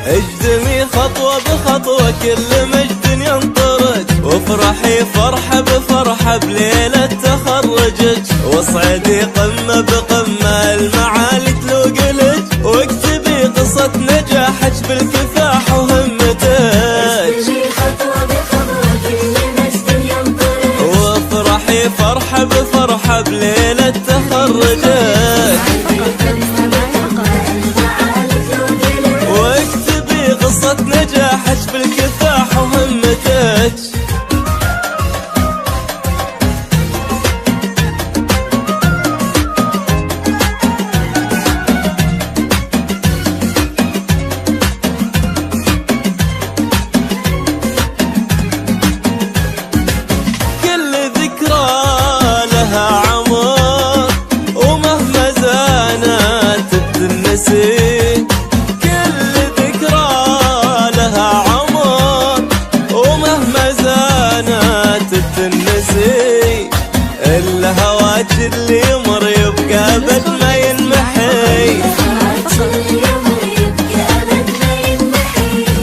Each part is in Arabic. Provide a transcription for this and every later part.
اجدمي خطوة بخطوة كل مجد ينطرج، وافرحي فرحة بفرحة بليلة تخرجك، واصعدي قمة بقمة المعالي تلوقلج، واكتبي قصة نجاحك بالكفاح وهمتك. اجدمي خطوة بخطوة كل مجد ينطرج، وافرحي فرحة بفرحة بليلة تخرجك، واكتبي قصة نجاحك بالكفاح وهمتك. كل ذكرى لها عمر ومهما زانت بتنسي، كل ذكرى لها عمر ومهما زانت بتنسي، إلا هواك اللي يمر يبقى أبد ما ينمحي،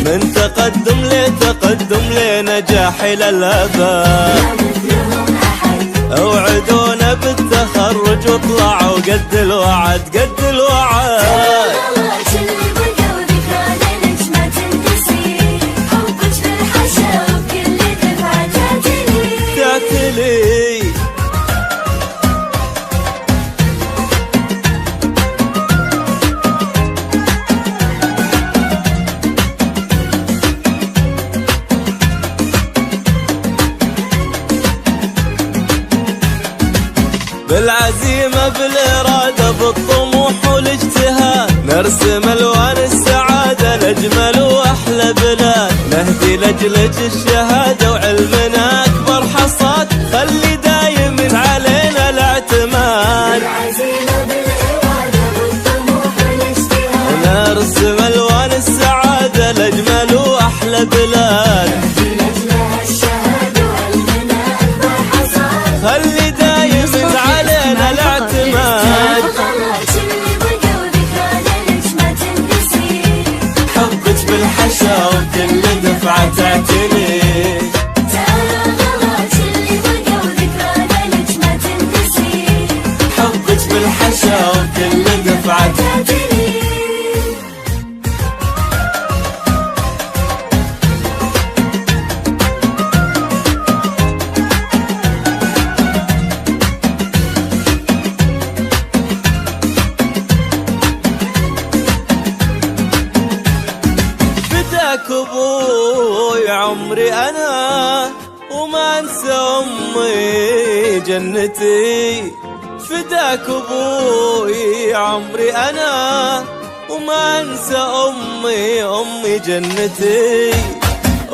من تقدم لتقدم لنجاح إلى الأبد. اوعدونا بالتخرج واطلعوا قد الوعد قد الوعد. تعتلي بالعزيمة بالإرادة بالطموح والاجتهاد، نرسم ألوان السعادة لأجمل وأحلى بلاد، نهدي لأجلك الشهادة وعلمنا أكبر حصاد، خلي دايم علينا الاعتماد. بالعزيمة بالإرادة بالطموح والاجتهاد، نرسم ألوان السعادة لأجمل وأحلى بلاد، خلي دايم علينا الاعتماد. حبك بالحشا وكل دفعة تعتني، حبك بالحشا وكل دفعة تعتني. فداك ابوي عمري انا وما انسى امي جنتي، فداك ابوي عمري انا وما انسى امي جنتي،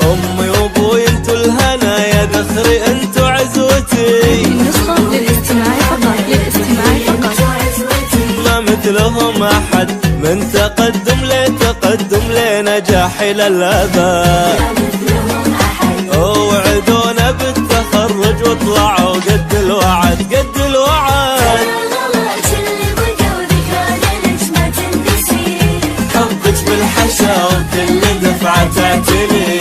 امي وابوي انتو الهنا يا ذخري انتو عزوتي، نسخة للاستماع فقط ما مثلهم احد، من تقدم لتقدم لنجاح الى الابد. اوعدونا بالتخرج واطلعوا قد الوعد قد الوعد. حبك بالحشا وكل دفعة تعتني،